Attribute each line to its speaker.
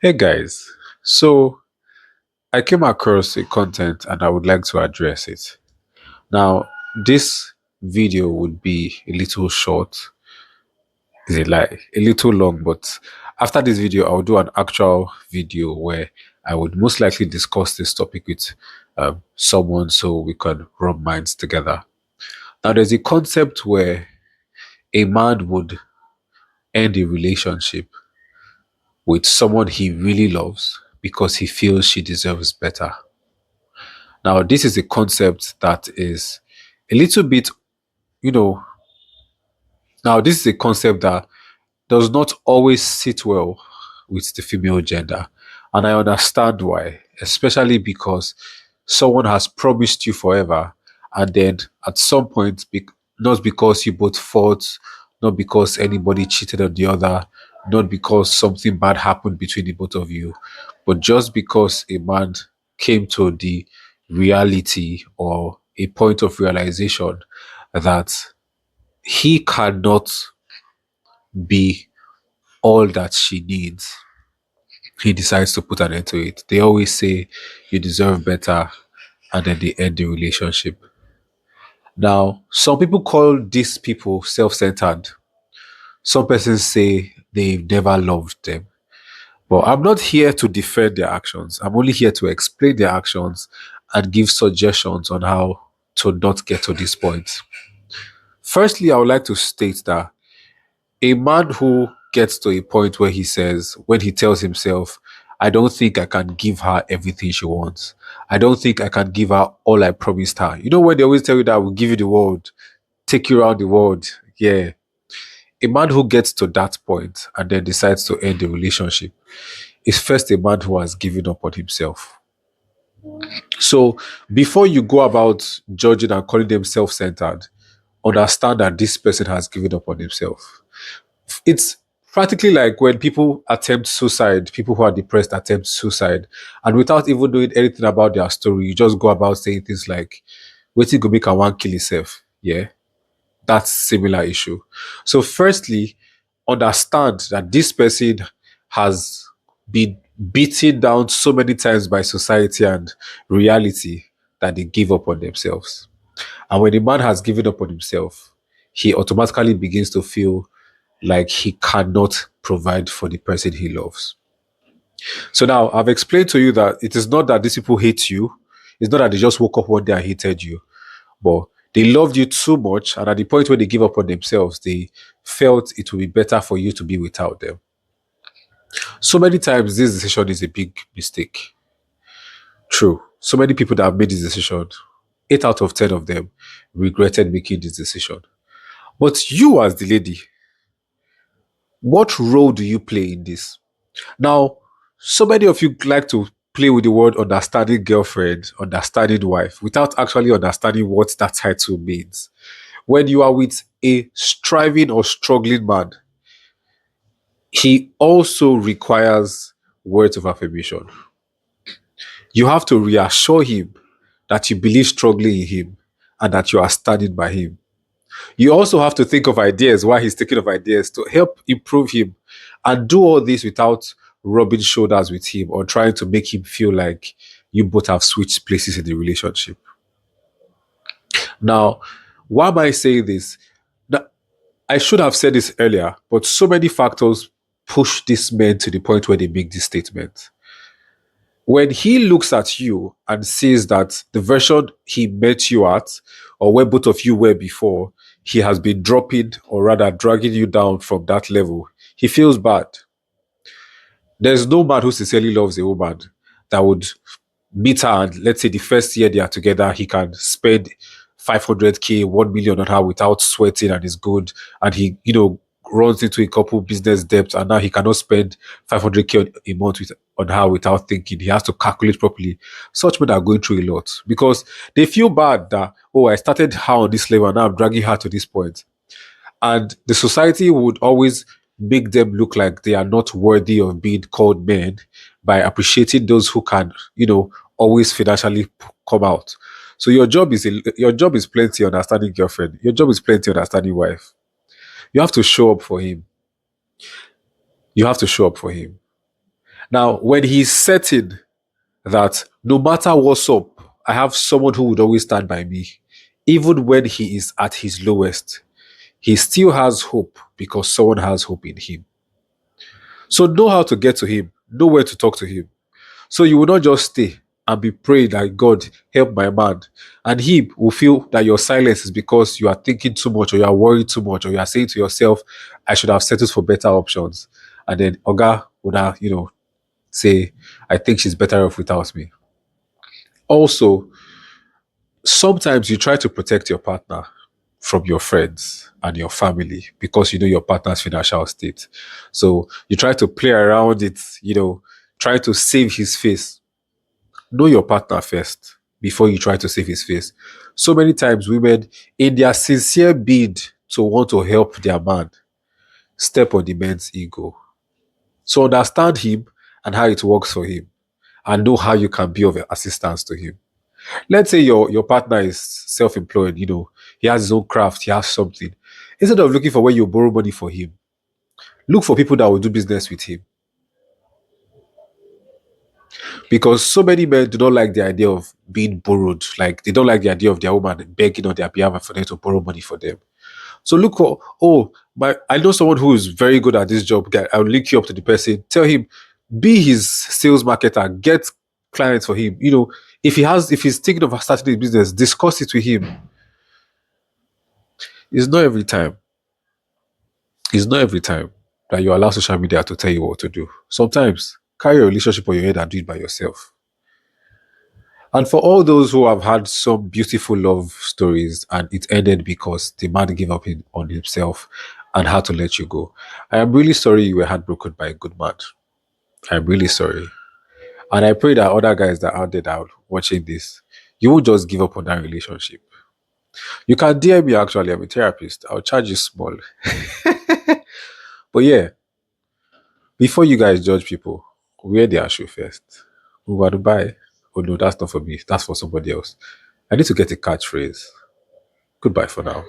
Speaker 1: Hey guys, so I came across a content and I would like to address it. Now, this video would be a little short, is a lie, a little long, but after this video, I'll do an actual video where I would most likely discuss this topic with someone so we can rub minds together. Now, there's a concept where a man would end a relationship with someone he really loves because he feels she deserves better. Now, this is a concept that is a little bit, you know, now this is a concept that does not always sit well with the female gender. And I understand why, especially because someone has promised you forever, and then at some point, not because you both fought, not because anybody cheated on the other, not because something bad happened between the both of you, but just because a man came to the reality or a point of realization that he cannot be all that she needs, he decides to put an end to it. They always say you deserve better, and then they end the relationship. Now, some people call these people self centered. Some persons say they've never loved them. But I'm not here to defend their actions. I'm only here to explain their actions and give suggestions on how to not get to this point. Firstly, I would like to state that a man who gets to a point where he says, when he tells himself, I don't think I can give her everything she wants. I don't think I can give her all I promised her. You know, when they always tell you that I will give you the world, take you around the world. Yeah. A man who gets to that point and then decides to end the relationship is first a man who has given up on himself. So before you go about judging and calling them self centered, understand that this person has given up on himself. It's practically like when people attempt suicide, people who are depressed attempt suicide, and without even doing anything about their story, you just go about saying things like, waiting go make a one kill himself. Yeah, that's similar issue. So, firstly, understand that this person has been beaten down so many times by society and reality that they give up on themselves. And when a man has given up on himself, he automatically begins to feel like he cannot provide for the person he loves. So now I've explained to you that it is not that these people hate you. It's not that they just woke up one day and hated you, but they loved you too much. And at the point where they give up on themselves, they felt it would be better for you to be without them. So many times, this decision is a big mistake. True. So many people that have made this decision, 8 out of 10 of them regretted making this decision. But you, as the lady, what role do you play in this? Now, so many of you like to play with the word understanding girlfriend, understanding wife, without actually understanding what that title means. When you are with a striving or struggling man, he also requires words of affirmation. You have to reassure him that you believe strongly in him and that you are standing by him. You also have to think of ideas while he's thinking of ideas to help improve him and do all this without rubbing shoulders with him or trying to make him feel like you both have switched places in the relationship. Now, why am I saying this? Now, I should have said this earlier, but so many factors push this man to the point where they make this statement. When he looks at you and sees that the version he met you at, or where both of you were before, he has been dropping or rather dragging you down from that level, he feels bad. There's no man who sincerely loves a woman that would meet her and let's say the first year they are together, he can spend 500K, 1 million on her without sweating and is good. And he, runs into a couple business debts and now he cannot spend 500K a month on her without thinking. He has to calculate properly. Such men are going through a lot because they feel bad that, oh, I started her on this level and now I'm dragging her to this point. And the society would always make them look like they are not worthy of being called men by appreciating those who can, always financially come out. So your job is plenty understanding girlfriend. Your job is plenty understanding wife. You have to show up for him. You have to show up for him. Now, when he's certain that no matter what's up, I have someone who would always stand by me, even when he is at his lowest, he still has hope because someone has hope in him. So know how to get to him, know where to talk to him. So you will not just stay and be praying that God help my man. And he will feel that your silence is because you are thinking too much or you are worried too much or you are saying to yourself, I should have settled for better options. And then Oga would have, say, I think she's better off without me. Also, sometimes you try to protect your partner from your friends and your family because you know your partner's financial state. So you try to play around it, try to save his face. Know your partner first before you try to save his face. So many times women, in their sincere bid to want to help their man, step on the man's ego. So understand him and how it works for him and know how you can be of assistance to him. Let's say your partner is self-employed, he has his own craft, he has something. Instead of looking for where you borrow money for him, look for people that will do business with him. Because so many men do not like the idea of being borrowed. Like they don't like the idea of their woman begging on their behalf for them to borrow money for them. So look for, but I know someone who is very good at this job. I'll link you up to the person. Tell him, be his sales marketer, get clients for him. If he's thinking of starting a business, discuss it with him. It's not every time. It's not every time that you allow social media to tell you what to do. Sometimes carry your relationship on your head and do it by yourself. And for all those who have had some beautiful love stories and it ended because the man gave up on himself and had to let you go, I am really sorry you were heartbroken by a good man. I'm really sorry. And I pray that other guys that are out there that are watching this, you won't just give up on that relationship. You can DM me actually, I'm a therapist. I'll charge you small. But yeah, before you guys judge people, wear their shoe first. Over to buy. Oh no, that's not for me. That's for somebody else. I need to get a catchphrase. Goodbye for now.